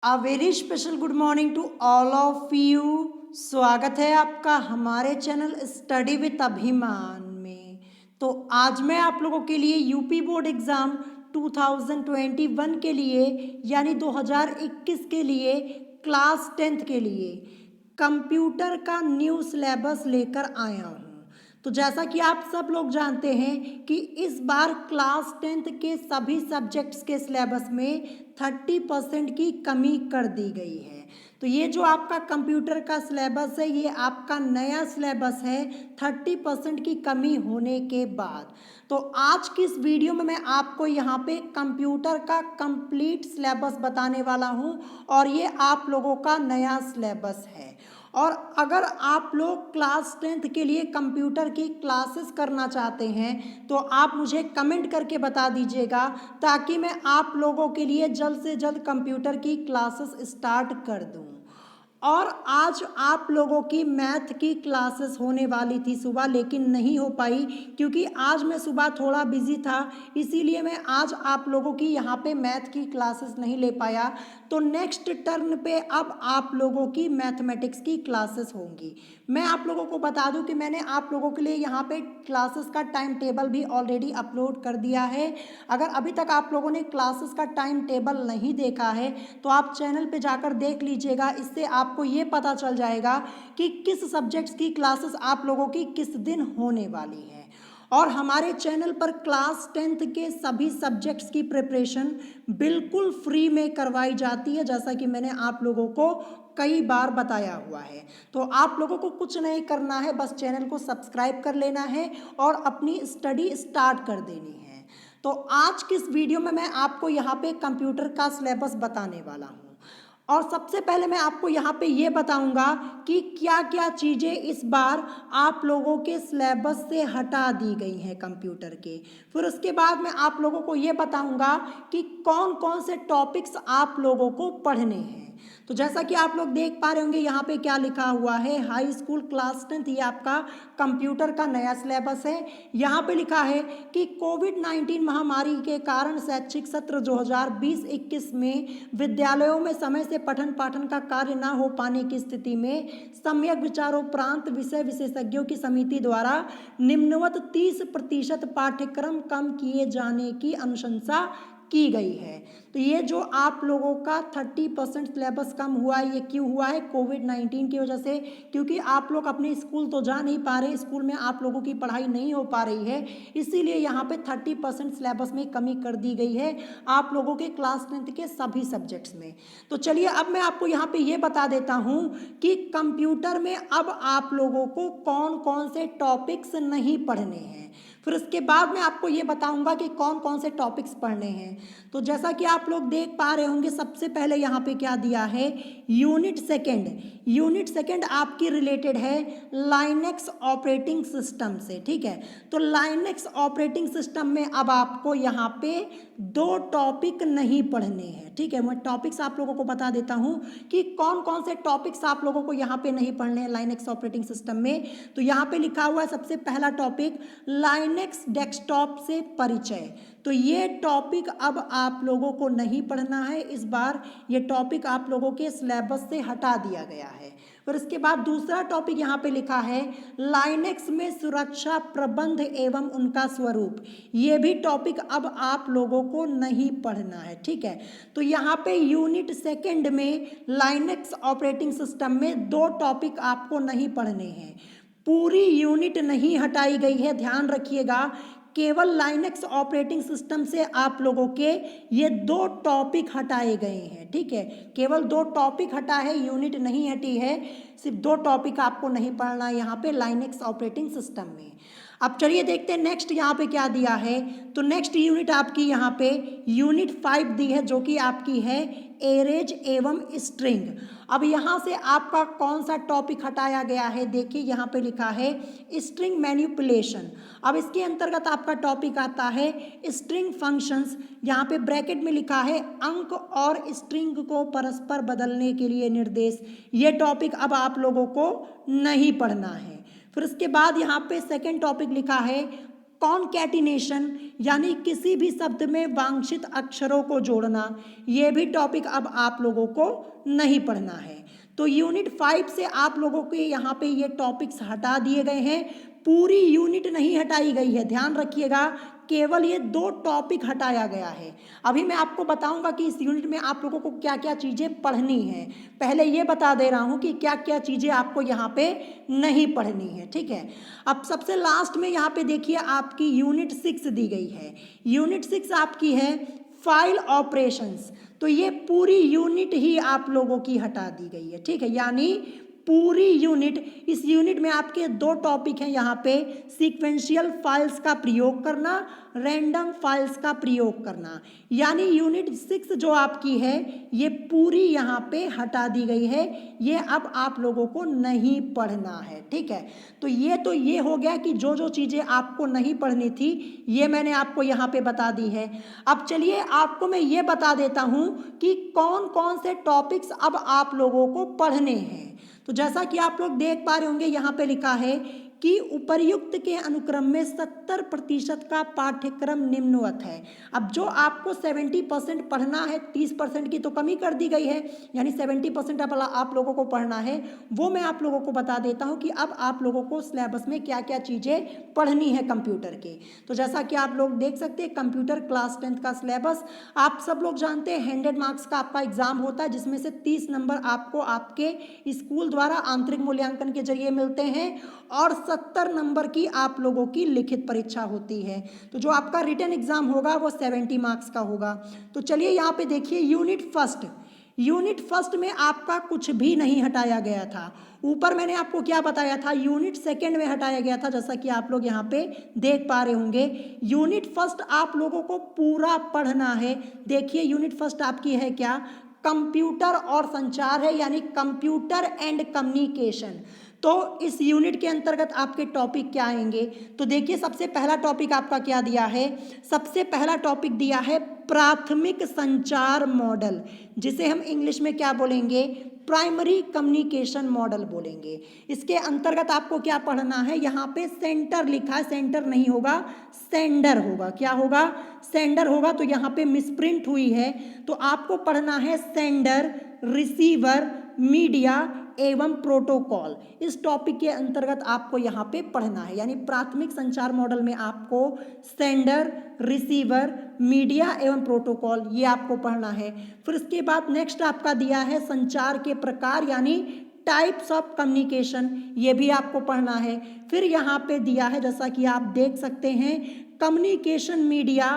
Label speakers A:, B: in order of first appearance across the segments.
A: A very special good morning to all of you. स्वागत है आपका हमारे चैनल स्टडी विद अभिमान में। तो आज मैं आप लोगों के लिए यूपी बोर्ड एग्ज़ाम 2021 के लिए यानी 2021 के लिए क्लास 10th के लिए कंप्यूटर का न्यू सिलेबस लेकर आया हूँ। तो जैसा कि आप सब लोग जानते हैं कि इस बार क्लास 10th के सभी सब्जेक्ट्स के सिलेबस में 30% की कमी कर दी गई है। तो ये जो आपका कंप्यूटर का सिलेबस है ये आपका नया सिलेबस है 30% की कमी होने के बाद। तो आज की इस वीडियो में मैं आपको यहाँ पे कंप्यूटर का कंप्लीट सिलेबस बताने वाला हूँ और ये आप लोगों का नया सिलेबस है। और अगर आप लोग क्लास 10th के लिए कंप्यूटर की क्लासेस करना चाहते हैं तो आप मुझे कमेंट करके बता दीजिएगा ताकि मैं आप लोगों के लिए जल्द से जल्द कंप्यूटर की क्लासेस स्टार्ट कर दूं। और आज आप लोगों की मैथ की क्लासेस होने वाली थी सुबह, लेकिन नहीं हो पाई क्योंकि आज मैं सुबह थोड़ा बिजी था, इसीलिए मैं आज आप लोगों की यहाँ पे मैथ की क्लासेस नहीं ले पाया। तो नेक्स्ट टर्न पे अब आप लोगों की मैथमेटिक्स की क्लासेस होंगी। मैं आप लोगों को बता दूं कि मैंने आप लोगों के लिए यहाँ पे क्लासेस का टाइम टेबल भी ऑलरेडी अपलोड कर दिया है। अगर अभी तक आप लोगों ने क्लासेस का टाइम टेबल नहीं देखा है तो आप चैनल पे जाकर देख लीजिएगा। इससे आपको ये पता चल जाएगा कि किस सब्जेक्ट्स की क्लासेस आप लोगों की किस दिन होने वाली है। और हमारे चैनल पर क्लास 10th के सभी सब्जेक्ट्स की प्रिपरेशन बिल्कुल फ्री में करवाई जाती है, जैसा कि मैंने आप लोगों को कई बार बताया हुआ है। तो आप लोगों को कुछ नहीं करना है, बस चैनल को सब्सक्राइब कर लेना है और अपनी स्टडी स्टार्ट कर देनी है। तो आज की इस वीडियो में मैं आपको यहाँ पे कंप्यूटर का सिलेबस बताने वाला हूँ। और सबसे पहले मैं आपको यहाँ पे ये बताऊंगा कि क्या क्या चीज़ें इस बार आप लोगों के सिलेबस से हटा दी गई हैं कंप्यूटर के। फिर उसके बाद मैं आप लोगों को ये बताऊंगा कि कौन कौन से टॉपिक्स आप लोगों को पढ़ने हैं। तो जैसा कि आप लोग देख पा रहे होंगे यहाँ पे क्या लिखा हुआ है, हाई स्कूल क्लास 10th, ये आपका कंप्यूटर का नया सिलेबस है। यहाँ पे लिखा है कि कोविड-19 महामारी के कारण शैक्षिक सत्र 2020-21 में विद्यालयों में समय से पठन पाठन का कार्य न हो पाने की स्थिति में सम्यक विचारोपरांत विषय विशेषज्ञों की समिति द्वारा निम्नवत 30% पाठ्यक्रम कम किए जाने की अनुशंसा की गई है। तो ये जो आप लोगों का 30% सिलेबस कम हुआ है, ये क्यों हुआ है? कोविड-19 की वजह से, क्योंकि आप लोग अपने स्कूल तो जा नहीं पा रहे, स्कूल में आप लोगों की पढ़ाई नहीं हो पा रही है, इसीलिए यहाँ पे 30% सिलेबस में कमी कर दी गई है आप लोगों के क्लास 10th के सभी सब्जेक्ट्स में। तो चलिए अब मैं आपको यहाँ पे ये बता देता हूँ कि कंप्यूटर में अब आप लोगों को कौन कौन से टॉपिक्स नहीं पढ़ने हैं। फिर उसके बाद मैं आपको ये बताऊंगा कि कौन कौन से टॉपिक्स पढ़ने हैं। तो जैसा कि आप लोग देख पा रहे होंगे, सबसे पहले यहाँ पे क्या दिया है, यूनिट सेकंड। यूनिट सेकंड आपकी रिलेटेड है लाइनेक्स ऑपरेटिंग सिस्टम से, ठीक है। तो लाइनेक्स ऑपरेटिंग सिस्टम में अब आपको यहाँ पे 2 टॉपिक नहीं पढ़ने हैं, ठीक है। मैं टॉपिक्स आप लोगों को बता देता हूँ कि कौन कौन से टॉपिक्स आप लोगों को यहाँ पे नहीं पढ़ने हैं लाइनेक्स ऑपरेटिंग सिस्टम में। तो यहाँ पे लिखा हुआ है सबसे पहला टॉपिक लाइनेक्स डेस्कटॉप से परिचय। तो ये टॉपिक अब आप लोगों को नहीं पढ़ना है, इस बार ये टॉपिक आप लोगों के सिलेबस से हटा दिया गया है। फिर इसके बाद दूसरा टॉपिक यहाँ पे लिखा है लाइनेक्स में सुरक्षा प्रबंध एवं उनका स्वरूप। ये भी टॉपिक अब आप लोगों को नहीं पढ़ना है, ठीक है। तो यहाँ पे यूनिट सेकंड में लाइनेक्स ऑपरेटिंग सिस्टम में 2 टॉपिक आपको नहीं पढ़ने हैं। पूरी यूनिट नहीं हटाई गई है, ध्यान रखिएगा। केवल लाइनेक्स ऑपरेटिंग सिस्टम से आप लोगों के ये 2 टॉपिक हटाए गए हैं, ठीक है। केवल 2 टॉपिक हटा है, यूनिट नहीं हटी है। सिर्फ 2 टॉपिक आपको नहीं पढ़ना है यहाँ पे लाइनेक्स ऑपरेटिंग सिस्टम में। अब चलिए देखते हैं नेक्स्ट यहाँ पे क्या दिया है। तो नेक्स्ट यूनिट आपकी यहाँ पे यूनिट 5 दी है, जो कि आपकी है एरेज एवं स्ट्रिंग। अब यहाँ से आपका कौन सा टॉपिक हटाया गया है, देखिए यहाँ पे लिखा है स्ट्रिंग मैनिपुलेशन। अब इसके अंतर्गत आपका टॉपिक आता है स्ट्रिंग फंक्शंस। यहाँ पे ब्रैकेट में लिखा है अंक और स्ट्रिंग को परस्पर बदलने के लिए निर्देश। ये टॉपिक अब आप लोगों को नहीं पढ़ना है। फिर उसके बाद यहाँ पे सेकेंड टॉपिक लिखा है कॉन्कैटिनेशन यानी किसी भी शब्द में वांछित अक्षरों को जोड़ना, ये भी टॉपिक अब आप लोगों को नहीं पढ़ना है। तो यूनिट 5 से आप लोगों के यहाँ पे ये टॉपिक्स हटा दिए गए हैं, पूरी यूनिट नहीं हटाई गई है, ध्यान रखिएगा, केवल ये 2 टॉपिक हटाया गया है। अभी मैं आपको बताऊंगा कि इस यूनिट में आप लोगों को क्या क्या चीज़ें पढ़नी है। पहले ये बता दे रहा हूँ कि क्या क्या चीज़ें आपको यहाँ पे नहीं पढ़नी है, ठीक है। अब सबसे लास्ट में यहाँ पे देखिए आपकी यूनिट 6 दी गई है। यूनिट 6 आपकी है फाइल ऑपरेशंस, तो ये पूरी यूनिट ही आप लोगों की हटा दी गई है, ठीक है। यानी पूरी यूनिट, इस यूनिट में आपके 2 टॉपिक हैं यहाँ पे, सीक्वेंशियल फाइल्स का प्रयोग करना, रैंडम फाइल्स का प्रयोग करना। यानी यूनिट 6 जो आपकी है ये पूरी यहाँ पे हटा दी गई है, ये अब आप लोगों को नहीं पढ़ना है, ठीक है। तो ये हो गया कि जो जो चीज़ें आपको नहीं पढ़नी थी ये मैंने आपको यहाँ पे बता दी है। अब चलिए आपको मैं ये बता देता हूँ कि कौन कौन से टॉपिक्स अब आप लोगों को पढ़ने हैं। तो जैसा कि आप लोग देख पा रहे होंगे यहाँ पे लिखा है कि उपर्युक्त के अनुक्रम में 70% का पाठ्यक्रम निम्नवत है। अब जो आपको 70% पढ़ना है, 30% की तो कमी कर दी गई है, यानी 70% आप लोगों को पढ़ना है, वो मैं आप लोगों को बता देता हूँ कि अब आप लोगों को सिलेबस में क्या क्या चीज़ें पढ़नी है कंप्यूटर के। तो जैसा कि आप लोग देख सकते हैं, कंप्यूटर क्लास 10th का सिलेबस आप सब लोग जानते हैं, 100 मार्क्स का आपका एग्जाम होता है, जिसमें से 30 नंबर आपको आपके स्कूल द्वारा आंतरिक मूल्यांकन के जरिए मिलते हैं और 70 नंबर की आप लोगों की लिखित परीक्षा होती है। तो जो आपका रिटन एग्जाम होगा वो 70 मार्क्स का होगा। तो चलिए यहाँ पे देखिए यूनिट फर्स्ट में आपका कुछ भी नहीं हटाया गया था। ऊपर मैंने आपको क्या बताया था, यूनिट 2 में हटाया गया था, जैसा कि आप लोग यहाँ पे देख पा रहे होंगे। यूनिट फर्स्ट आप लोगों को पूरा पढ़ना है। देखिए यूनिट फर्स्ट आपकी है क्या, कंप्यूटर और संचार है, यानी कंप्यूटर एंड कम्युनिकेशन। तो इस यूनिट के अंतर्गत आपके टॉपिक क्या आएंगे, तो देखिए सबसे पहला टॉपिक आपका क्या दिया है, सबसे पहला टॉपिक दिया है प्राथमिक संचार मॉडल, जिसे हम इंग्लिश में क्या बोलेंगे, प्राइमरी कम्युनिकेशन मॉडल बोलेंगे। इसके अंतर्गत आपको क्या पढ़ना है, यहाँ पे सेंटर लिखा है, सेंटर नहीं होगा सेंडर होगा, क्या होगा, सेंडर होगा, तो यहाँ पे मिसप्रिंट हुई है। तो आपको पढ़ना है सेंडर, रिसीवर, मीडिया एवं प्रोटोकॉल। इस टॉपिक के अंतर्गत आपको यहाँ पे पढ़ना है, यानी प्राथमिक संचार मॉडल में आपको सेंडर, रिसीवर, मीडिया एवं प्रोटोकॉल ये आपको पढ़ना है। फिर इसके बाद नेक्स्ट आपका दिया है संचार के प्रकार, यानी टाइप्स ऑफ कम्युनिकेशन, ये भी आपको पढ़ना है। फिर यहाँ पे दिया है, जैसा कि आप देख सकते हैं, कम्युनिकेशन मीडिया,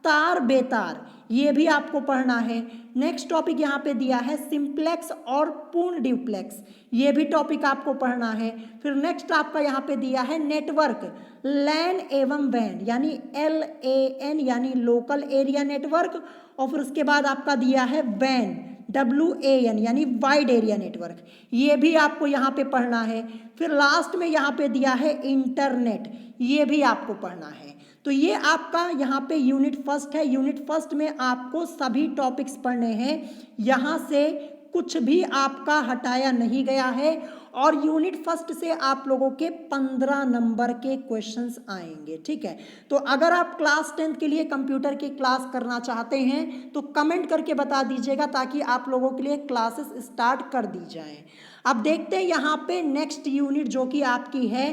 A: तार बेतार, ये भी आपको पढ़ना है। नेक्स्ट टॉपिक यहाँ पे दिया है सिंप्लेक्स और पूर्ण ड्यूप्लेक्स, ये भी टॉपिक आपको पढ़ना है। फिर नेक्स्ट आपका यहाँ पे दिया है नेटवर्क, लैन एवं वैन, यानी LAN यानी लोकल एरिया नेटवर्क, और फिर उसके बाद आपका दिया है वैन, WAN यानी वाइड एरिया नेटवर्क, ये भी आपको यहाँ पे पढ़ना है। फिर लास्ट में यहाँ पे दिया है इंटरनेट, ये भी आपको पढ़ना है। तो ये आपका यहाँ पे यूनिट फर्स्ट है। यूनिट फर्स्ट में आपको सभी टॉपिक्स पढ़ने हैं, यहाँ से कुछ भी आपका हटाया नहीं गया है, और यूनिट फर्स्ट से आप लोगों के 15 नंबर के क्वेश्चंस आएंगे, ठीक है। तो अगर आप क्लास 10th के लिए कंप्यूटर की क्लास करना चाहते हैं तो कमेंट करके बता दीजिएगा, ताकि आप लोगों के लिए क्लासेस स्टार्ट कर दी जाए। अब देखते हैं यहाँ पे नेक्स्ट यूनिट जो कि आपकी है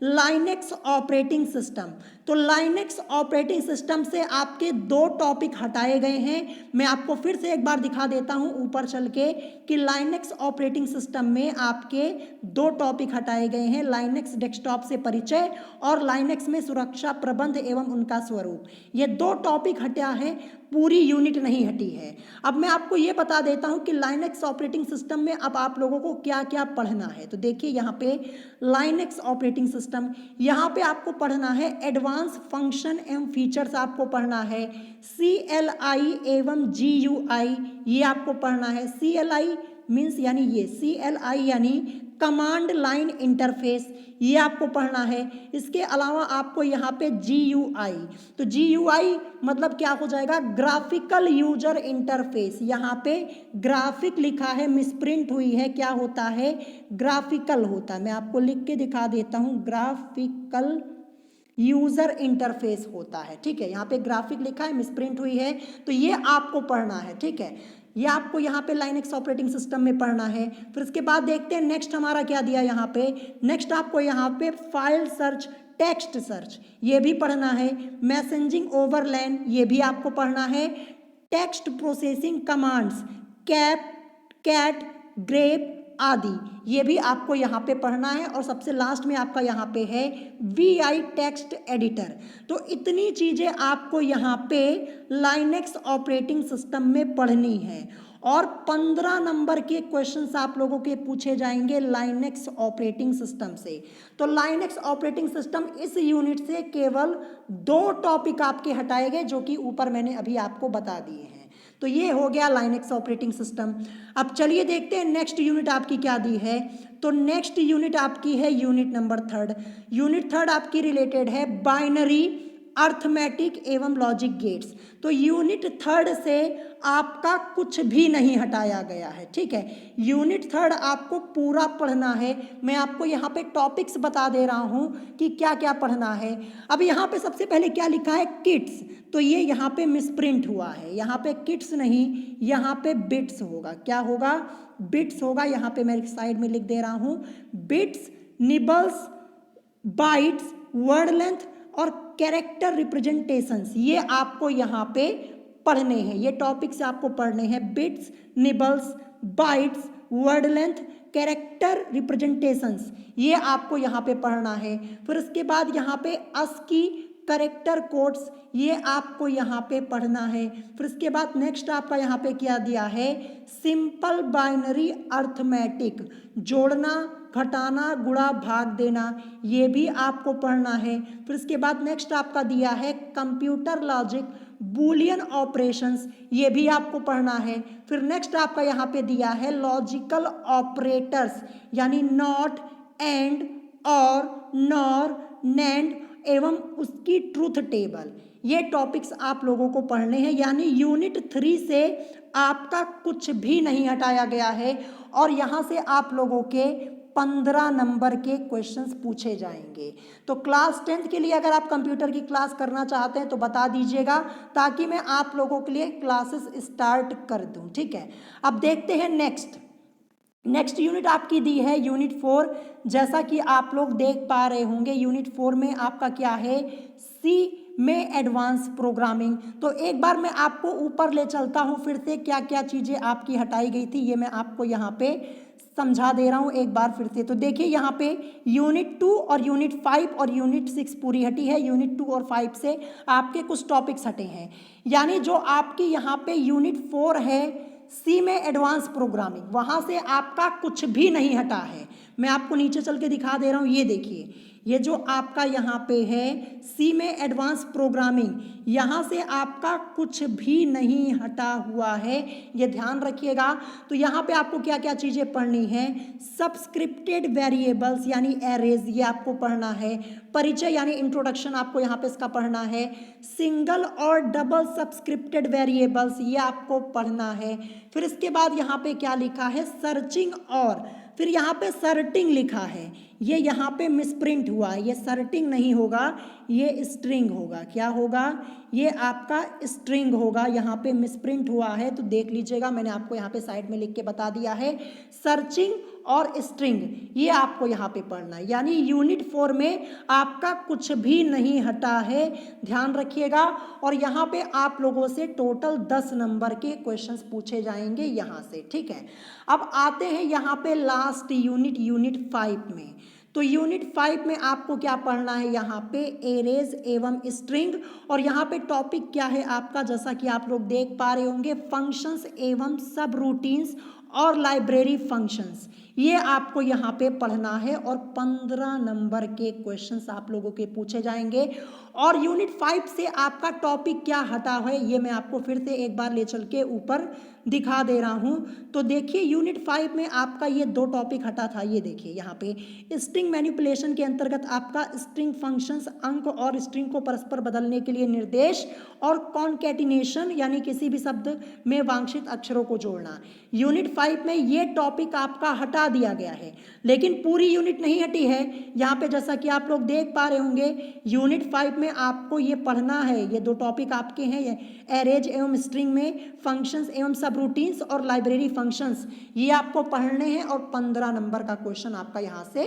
A: लाइनेक्स ऑपरेटिंग सिस्टम। तो लाइनेक्स ऑपरेटिंग सिस्टम से आपके 2 टॉपिक हटाए गए हैं। मैं आपको फिर से एक बार दिखा देता हूं ऊपर चल के कि लाइनेक्स ऑपरेटिंग सिस्टम में आपके 2 टॉपिक हटाए गए हैं, लाइनेक्स डेस्कटॉप से परिचय और लाइनेक्स में सुरक्षा प्रबंध एवं उनका स्वरूप। ये 2 टॉपिक हटा है, पूरी यूनिट नहीं हटी है। अब मैं आपको ये बता देता हूं कि लाइनेक्स ऑपरेटिंग सिस्टम में अब आप लोगों को क्या क्या पढ़ना है। तो देखिए यहाँ पे लाइनेक्स ऑपरेटिंग सिस्टम, यहाँ पे आपको पढ़ना है एडवांस फंक्शन एवं फीचर्स, आपको पढ़ना है CLI एवं GUI, ये आपको पढ़ना है। CLI मीन्स यानी ये CLI यानी कमांड लाइन इंटरफेस, ये आपको पढ़ना है। इसके अलावा आपको यहाँ पे GUI, तो GUI मतलब क्या हो जाएगा, ग्राफिकल यूजर इंटरफेस। यहाँ पे ग्राफिक लिखा है, मिसप्रिंट हुई है, क्या होता है, ग्राफिकल होता है। मैं आपको लिख के दिखा देता हूँ, ग्राफिकल यूजर इंटरफेस होता है, ठीक है। यहाँ पे ग्राफिक लिखा है, मिसप्रिंट हुई है, तो ये आपको पढ़ना है, ठीक है। ये आपको यहाँ पे लाइनक्स ऑपरेटिंग सिस्टम में पढ़ना है। फिर उसके बाद देखते हैं नेक्स्ट हमारा क्या दिया यहाँ पे। नेक्स्ट आपको यहाँ पे फाइल सर्च, टेक्स्ट सर्च, ये भी पढ़ना है। मैसेजिंग ओवरलैन, ये भी आपको पढ़ना है। Text processing commands, cap, cat, grep आदि, ये भी आपको यहाँ पे पढ़ना है। और सबसे लास्ट में आपका यहाँ पे है VI टेक्स्ट एडिटर। तो इतनी चीज़ें आपको यहाँ पे लाइनक्स ऑपरेटिंग सिस्टम में पढ़नी है। और 15 नंबर के क्वेश्चंस आप लोगों के पूछे जाएंगे लाइनक्स ऑपरेटिंग सिस्टम से। तो लाइनक्स ऑपरेटिंग सिस्टम इस यूनिट से केवल 2 टॉपिक आपके हटाए गए, जो कि ऊपर मैंने अभी आपको बता दिए हैं। तो ये हो गया लाइनक्स ऑपरेटिंग सिस्टम। अब चलिए देखते हैं नेक्स्ट यूनिट आपकी क्या दी है। तो नेक्स्ट यूनिट आपकी है यूनिट नंबर 3। यूनिट 3 आपकी रिलेटेड है बाइनरी, अर्थमेटिक एवं लॉजिक गेट्स। तो यूनिट 3 से आपका कुछ भी नहीं हटाया गया है, ठीक है। यूनिट 3 आपको पूरा पढ़ना है। मैं आपको यहाँ पे टॉपिक्स बता दे रहा हूँ कि क्या क्या पढ़ना है। अब यहाँ पे सबसे पहले क्या लिखा है, किड्स, तो ये यहाँ पे मिसप्रिंट हुआ है। यहाँ पे किड्स नहीं, यहाँ पे बिट्स होगा। क्या होगा, बिट्स होगा। यहाँ पे मैं साइड में लिख दे रहा हूँ, bits, nibbles, bytes, word length और कैरेक्टर रिप्रेजेंटेशंस, ये आपको यहाँ पे पढ़ने हैं। ये टॉपिक्स आपको पढ़ने हैं, bits, nibbles, bytes, word length, character representations, ये आपको यहाँ पे पढ़ना है। फिर उसके बाद यहाँ पे ASCII करेक्टर कोड्स, ये आपको यहाँ पे पढ़ना है। फिर उसके बाद नेक्स्ट आपका यहाँ पे क्या दिया है, सिंपल बाइनरी अर्थमेटिक, जोड़ना, घटाना, गुणा, भाग देना, ये भी आपको पढ़ना है। फिर इसके बाद नेक्स्ट आपका दिया है कंप्यूटर लॉजिक, बूलियन ऑपरेशंस, ये भी आपको पढ़ना है। फिर नेक्स्ट आपका यहाँ पे दिया है लॉजिकल ऑपरेटर्स, यानी नॉट, एंड, और, नॉर, नैंड एवं उसकी ट्रूथ टेबल, ये टॉपिक्स आप लोगों को पढ़ने हैं। यानी यूनिट 3 से आपका कुछ भी नहीं हटाया गया है। और यहाँ से आप लोगों के 15 नंबर के क्वेश्चंस पूछे जाएंगे। तो क्लास 10th के लिए अगर आप कंप्यूटर की क्लास करना चाहते हैं तो बता दीजिएगा, ताकि मैं आप लोगों के लिए क्लासेस स्टार्ट कर दूं, ठीक है। अब देखते हैं नेक्स्ट यूनिट आपकी दी है यूनिट 4। जैसा कि आप लोग देख पा रहे होंगे, यूनिट 4 में आपका क्या है, सी में एडवांस प्रोग्रामिंग। तो एक बार मैं आपको ऊपर ले चलता हूँ, फिर से क्या क्या चीज़ें आपकी हटाई गई थी ये मैं आपको यहाँ पे समझा दे रहा हूँ एक बार फिर से। तो देखिए यहाँ पे यूनिट 2 और यूनिट 5 और यूनिट 6 पूरी हटी है। यूनिट 2 और 5 से आपके कुछ टॉपिक्स हटे हैं। यानी जो आपकी यहाँ पे यूनिट 4 है, सी में एडवांस प्रोग्रामिंग, वहाँ से आपका कुछ भी नहीं हटा है। मैं आपको नीचे चल के दिखा दे रहा हूँ, ये देखिए, ये जो आपका यहाँ पे है सी में एडवांस प्रोग्रामिंग, यहाँ से आपका कुछ भी नहीं हटा हुआ है, ये ध्यान रखिएगा। तो यहाँ पे आपको क्या क्या चीज़ें पढ़नी है, सबस्क्रिप्टेड वेरिएबल्स यानी एरेज, ये आपको पढ़ना है। परिचय यानी इंट्रोडक्शन आपको यहाँ पे इसका पढ़ना है। सिंगल और डबल सबस्क्रिप्टेड वेरिएबल्स, ये आपको पढ़ना है। फिर इसके बाद यहाँ पे क्या लिखा है, सर्चिंग, और फिर यहाँ पे सर्टिंग लिखा है, ये यहाँ पे मिसप्रिंट हुआ है, ये सर्टिंग नहीं होगा, ये स्ट्रिंग होगा। क्या होगा, ये आपका स्ट्रिंग होगा, यहाँ पे मिसप्रिंट हुआ है तो देख लीजिएगा, मैंने आपको यहाँ पे साइड में लिख के बता दिया है। सर्चिंग और स्ट्रिंग, ये आपको यहाँ पे पढ़ना है। यानी यूनिट 4 में आपका कुछ भी नहीं हटा है, ध्यान रखिएगा। और यहाँ पे आप लोगों से टोटल 10 नंबर के क्वेश्चंस पूछे जाएंगे यहाँ से, ठीक है। अब आते हैं यहाँ पे लास्ट यूनिट 5 में। तो यूनिट 5 में आपको क्या पढ़ना है, यहाँ पे एरेज एवं स्ट्रिंग, और यहाँ पे टॉपिक क्या है आपका, जैसा कि आप लोग देख पा रहे होंगे, फंक्शंस एवं सब रूटीन्स और लाइब्रेरी फंक्शंस, ये आपको यहाँ पे पढ़ना है। और 15 नंबर के क्वेश्चंस आप लोगों के पूछे जाएंगे। और यूनिट 5 से आपका टॉपिक क्या हटा है, ये मैं आपको फिर से एक बार ले चल के ऊपर दिखा दे रहा हूँ। तो देखिए यूनिट 5 में आपका ये 2 टॉपिक हटा था, ये देखिए यहाँ पे स्ट्रिंग मैनिपुलेशन के अंतर्गत आपका स्ट्रिंग फंक्शंस, अंक और स्ट्रिंग को परस्पर बदलने के लिए निर्देश, और कॉन्कैटिनेशन यानी किसी भी शब्द में वांछित अक्षरों को जोड़ना। यूनिट 5 5 में ये टॉपिक आपका हटा दिया गया है, लेकिन पूरी यूनिट नहीं हटी है। यहाँ पे जैसा कि आप लोग देख पा रहे होंगे, यूनिट 5 में आपको ये पढ़ना है, ये 2 टॉपिक आपके हैं, ये एरेज एवं स्ट्रिंग में फंक्शंस एवं सब रूटीन्स और लाइब्रेरी फंक्शंस, ये आपको पढ़ने हैं और 15 नंबर का क्वेश्चन आपका यहाँ से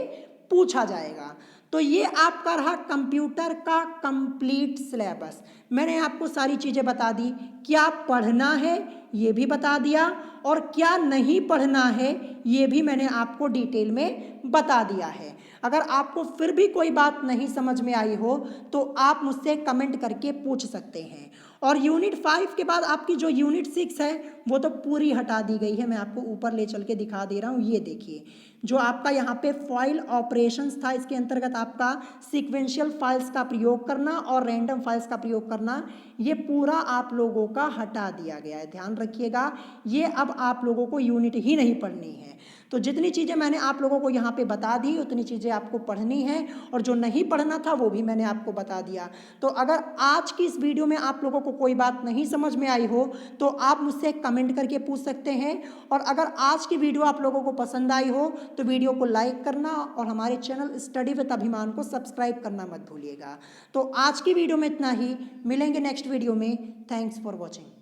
A: पूछा जाएगा। तो ये आपका रहा कंप्यूटर का कंप्लीट सिलेबस। मैंने आपको सारी चीज़ें बता दी, क्या पढ़ना है ये भी बता दिया और क्या नहीं पढ़ना है ये भी मैंने आपको डिटेल में बता दिया है। अगर आपको फिर भी कोई बात नहीं समझ में आई हो तो आप मुझसे कमेंट करके पूछ सकते हैं। और यूनिट 5 के बाद आपकी जो यूनिट 6 है वो तो पूरी हटा दी गई है। मैं आपको ऊपर ले चल के दिखा दे रहा हूँ, ये देखिए जो आपका यहाँ पे फाइल ऑपरेशंस था, इसके अंतर्गत आपका सीक्वेंशियल फाइल्स का प्रयोग करना और रैंडम फाइल्स का प्रयोग करना, ये पूरा आप लोगों का हटा दिया गया है। ध्यान रखिएगा, ये अब आप लोगों को यूनिट ही नहीं पढ़नी है। तो जितनी चीज़ें मैंने आप लोगों को यहाँ पे बता दी उतनी चीज़ें आपको पढ़नी है, और जो नहीं पढ़ना था वो भी मैंने आपको बता दिया। तो अगर आज की इस वीडियो में आप लोगों को कोई बात नहीं समझ में आई हो तो आप मुझसे कमेंट करके पूछ सकते हैं। और अगर आज की वीडियो आप लोगों को पसंद आई हो तो वीडियो को लाइक करना और हमारे चैनल स्टडी विद अभिमान को सब्सक्राइब करना मत भूलिएगा। तो आज की वीडियो में इतना ही, मिलेंगे नेक्स्ट वीडियो में। Thanks for watching.